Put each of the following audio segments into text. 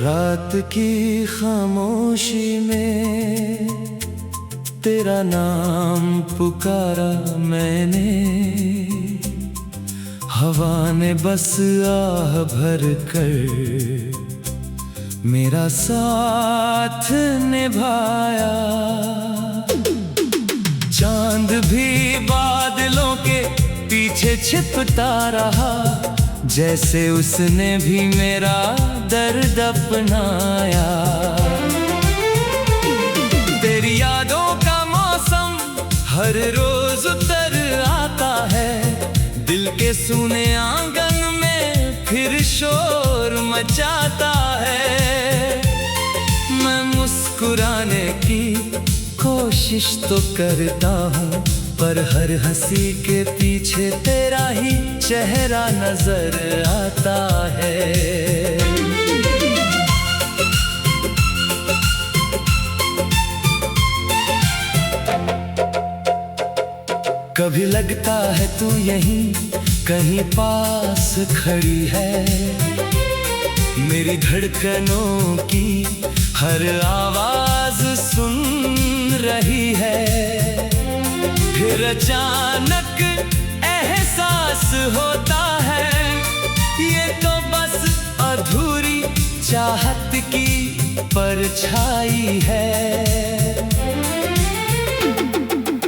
रात की खामोशी में तेरा नाम पुकारा मैंने, हवा ने बस आह भर कर मेरा साथ निभाया। चांद भी बादलों के पीछे छिपता रहा, जैसे उसने भी मेरा दर्द अपनाया। तेरी यादों का मौसम हर रोज उतर आता है, दिल के सूने आंगन में फिर शोर मचाता है। मैं मुस्कुराने की कोशिश तो करता हूँ, पर हर हंसी के पीछे तेरा ही चेहरा नजर आता है। कभी लगता है तू यहीं कहीं पास खड़ी है, मेरी धड़कनों की हर आवाज सुन रही है। फिर अचानक एहसास होता है, ये तो बस अधूरी चाहत की परछाई है।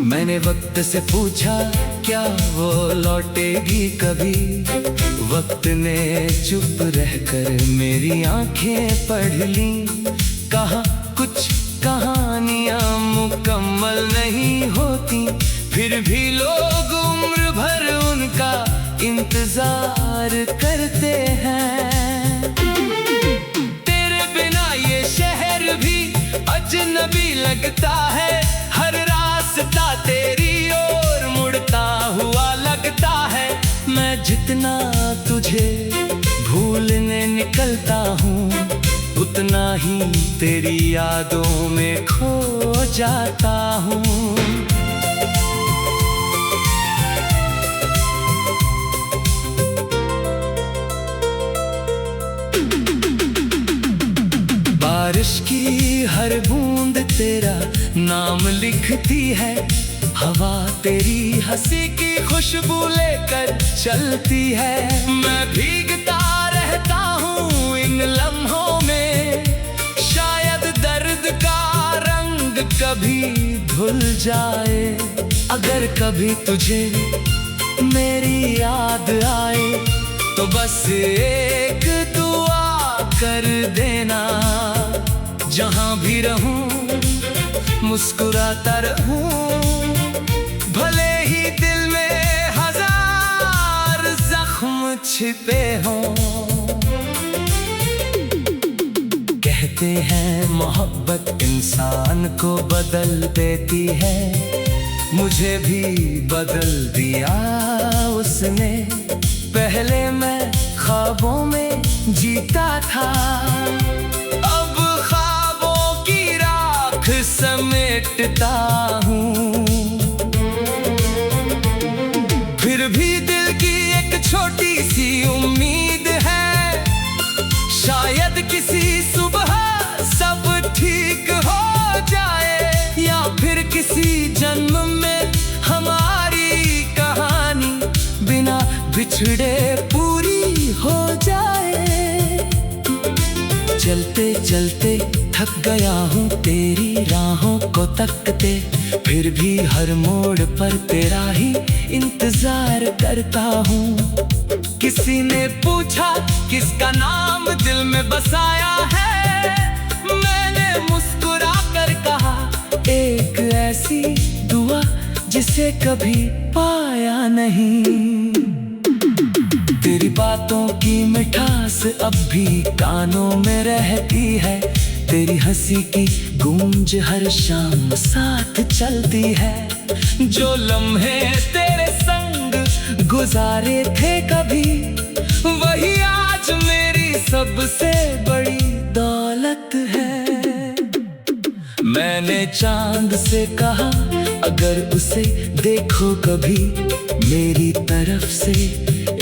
मैंने वक्त से पूछा क्या वो लौटेगी कभी, वक्त ने चुप रहकर मेरी आंखें पढ़ ली। कहा कुछ कहानियां मुकम्मल नहीं होती, फिर भी लोग उम्र भर उनका इंतजार करते हैं। तेरे बिना ये शहर भी अजनबी लगता है, हर रास्ता तेरी ओर मुड़ता हुआ लगता है। मैं जितना तुझे भूलने निकलता हूँ, उतना ही तेरी यादों में खो जाता हूँ। बारिश की हर बूंद तेरा नाम लिखती है, हवा तेरी हंसी की खुशबू लेकर चलती है। मैं भीगता रहता हूँ इन लम्हों में, शायद दर्द का रंग कभी धुल जाए। अगर कभी तुझे मेरी याद आए, तो बस एक दुआ कर देना, जहां भी रहूं मुस्कुराता रहूं, भले ही दिल में हजार जख्म छिपे हों। कहते हैं मोहब्बत इंसान को बदल देती है, मुझे भी बदल दिया उसने। पहले मैं ख्वाबों में जीता था, अब ख्वाबों की राख समेटता हूँ। फिर भी दिल की एक छोटी सी उम्मीद है, शायद किसी सुबह सब ठीक हो जाए, या फिर किसी जन्म में हमारी कहानी बिना बिछड़े पूरी हो जाए। चलते चलते थक गया हूँ तेरी राहों को तकते, फिर भी हर मोड़ पर तेरा ही इंतजार करता हूँ। किसी ने पूछा किसका नाम दिल में बसाया है, मैंने मुस्कुरा कर कहा एक ऐसी दुआ जिसे कभी पाया नहीं। तेरी बातों की मिठास अब भी कानों में रहती है, तेरी हंसी की गूंज हर शाम साथ चलती है। जो लम्हे तेरे संग गुजारे थे कभी, वही आज मेरी सबसे बड़ी दौलत है। मैंने चांद से कहा अगर उसे देखो कभी, मेरी तरफ से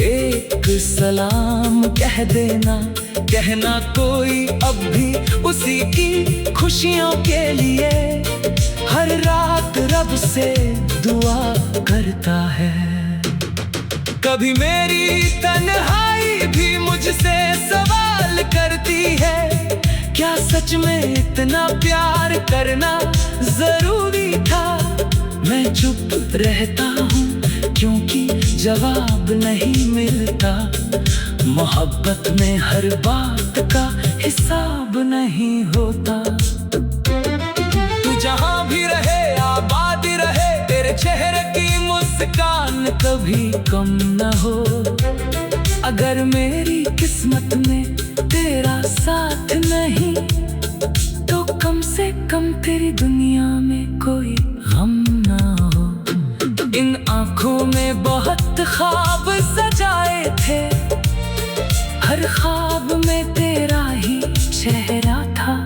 एक सलाम कह देना। कहना कोई अब भी उसी की खुशियों के लिए हर रात रब से दुआ करता है। कभी मेरी तन्हाई भी मुझसे सवाल करती है, क्या सच में इतना प्यार करना जरूरी था। मैं चुप रहता हूँ क्योंकि जवाब नहीं मिलता। मोहब्बत में हर बात का हिसाब नहीं होता। तू जहाँ भी रहे आबाद रहे, तेरे चेहरे की मुस्कान कभी कम न हो। अगर मेरी किस्मत में तेरा साथ नहीं तो कम से कम तेरी दुनिया में कोई गम ना हो। इन आँखों में बहुत ख्वाब सजाए थे, हर ख्वाब में तेरा ही चेहरा था।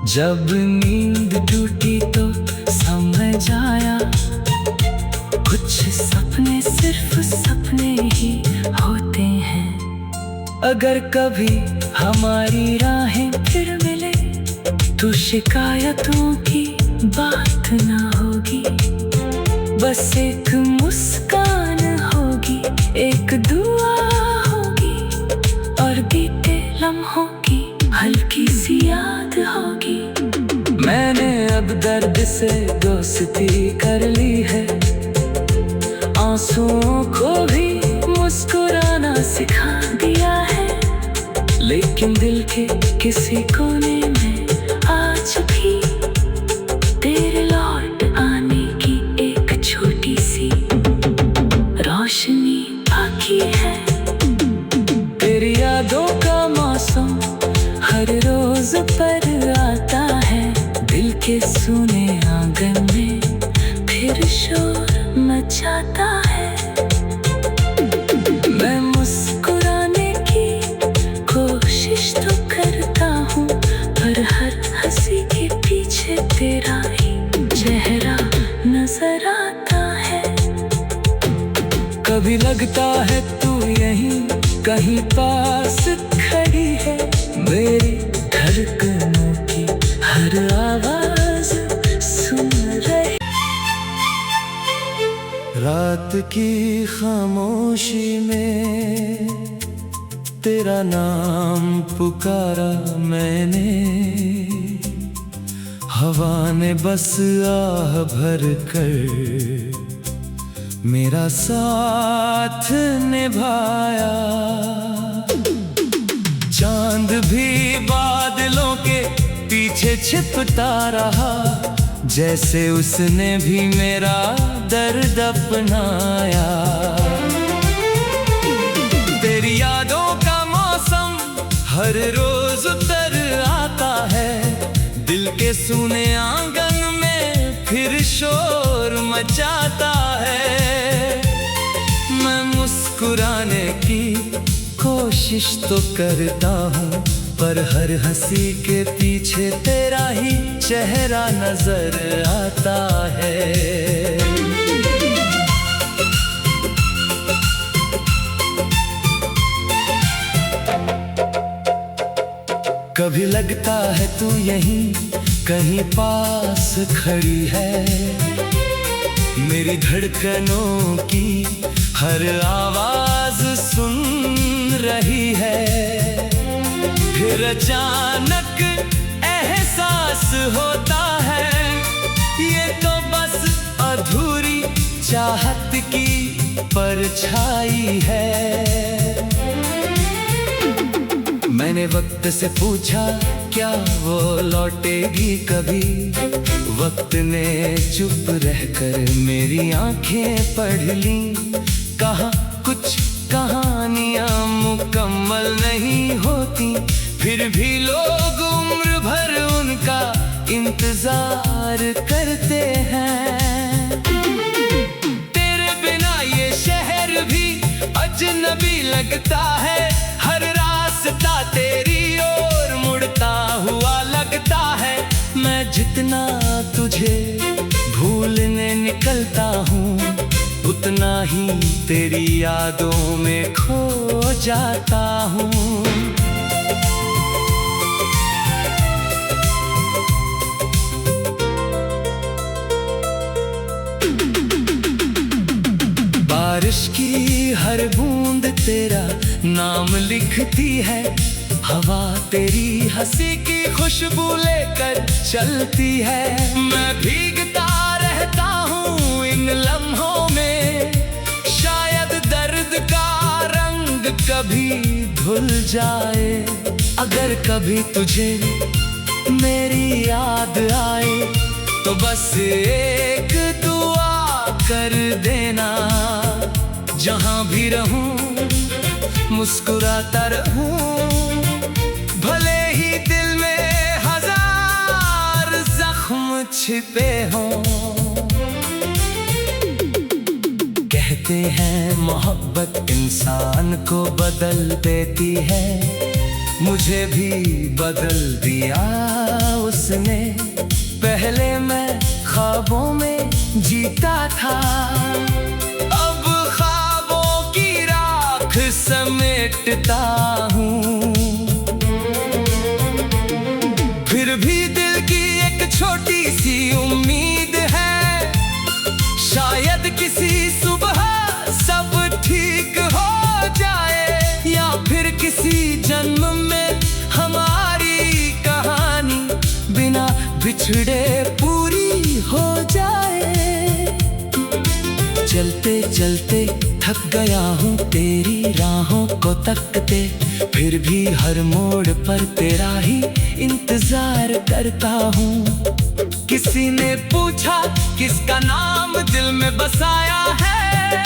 जब नींद टूटी तो समझ आया, कुछ सपने सिर्फ सपने ही होते हैं। अगर कभी हमारी राहें फिर मिले तो शिकायतों की बात ना होगी, बस एक मुस्कान होगी, एक दुआ होगी और बीते लम्हों की हल्की सी याद होगी। मैंने अब दर्द से दोस्ती कर ली है, आंसुओं को भी मुस्कुराना सिखा दिया है। लेकिन दिल के किसी कोने में आज भी तेरे लौट आने की एक छोटी सी रोशनी बाकी है। तेरी यादों का मौसम हर रोज पर आता है, दिल के सुने आंगन में फिर शोर मचाता है। मैं मुस्कुराने की कोशिश तो करता हूँ, पर हर हंसी के पीछे तेरा ही चेहरा नजर आता है। कभी लगता है तू यहीं कहीं पास खड़ी है, मेरी धड़कनों की हर आवाज सुन रही। रात की खामोशी में तेरा नाम पुकारा मैंने, हवा ने बस आह भर कर मेरा साथ निभाया। चांद भी बादलों के पीछे छिपता रहा, जैसे उसने भी मेरा दर्द अपनाया। तेरी यादों का मौसम हर रोज उतर आता है, दिल के सुने आंगन में फिर शोर मचाता है। मैं मुस्कुराने की कोशिश तो करता हूँ, पर हर हंसी के पीछे तेरा ही चेहरा नजर आता है। कभी लगता है तू यहीं कहीं पास खड़ी है, मेरी धड़कनों की हर आवाज सुन रही है। फिर अचानक एहसास होता है, ये तो बस अधूरी चाहत की परछाई है। मैंने वक्त से पूछा क्या वो लौटेगी कभी, वक्त ने चुप रहकर मेरी आंखें पढ़ ली। कहा कुछ कहानियां मुकम्मल नहीं होती, फिर भी लोग उम्र भर उनका इंतजार करते हैं। तेरे बिना ये शहर भी अजनबी लगता है, हर रास्ता तेरी ओर मुड़ता हुआ लगता है। मैं जितना तुझे भूलने निकलता हूँ, उतना ही तेरी यादों में खो जाता हूँ। नाम लिखती है हवा, तेरी हंसी की खुशबू लेकर चलती है। मैं भीगता रहता हूँ इन लम्हों में, शायद दर्द का रंग कभी धुल जाए। अगर कभी तुझे मेरी याद आए तो बस एक दुआ कर देना, जहां भी रहूं मुस्कुराता रहूं, भले ही दिल में हजार जख्म छिपे हों। कहते हैं मोहब्बत इंसान को बदल देती है, मुझे भी बदल दिया उसने। पहले मैं ख्वाबों में जीता था, अब ख्वाबों की राख समेटता हूँ। फिर भी दिल की एक छोटी सी उम्मीद है, शायद किसी सुबह सब ठीक हो जाए, या फिर किसी जन्म में हमारी कहानी बिना बिछड़े पूरी हो जाए। चलते चलते थक गया हूँ तेरी राहों को तकते, फिर भी हर मोड़ पर तेरा ही इंतजार करता हूँ। किसी ने पूछा किसका नाम दिल में बसाया है,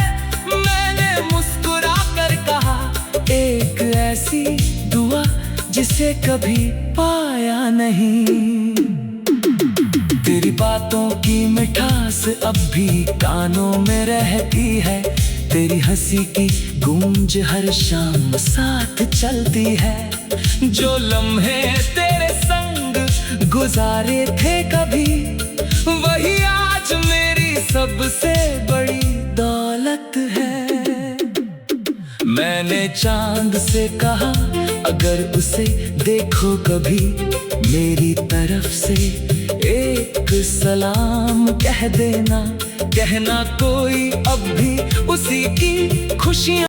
मैंने मुस्कुरा कर कहा एक ऐसी दुआ जिसे कभी पाया नहीं। तेरी बातों की मिठास अब भी कानों में रहती है, तेरी हंसी की गूंज हर शाम साथ चलती है। जो लम्हे तेरे संग गुजारे थे कभी, वही आज मेरी सबसे बड़ी दौलत है। मैंने चांद से कहा अगर उसे देखो कभी, मेरी तरफ से एक सलाम कह देना, कहना कोई अब भी उसी की खुशियाँ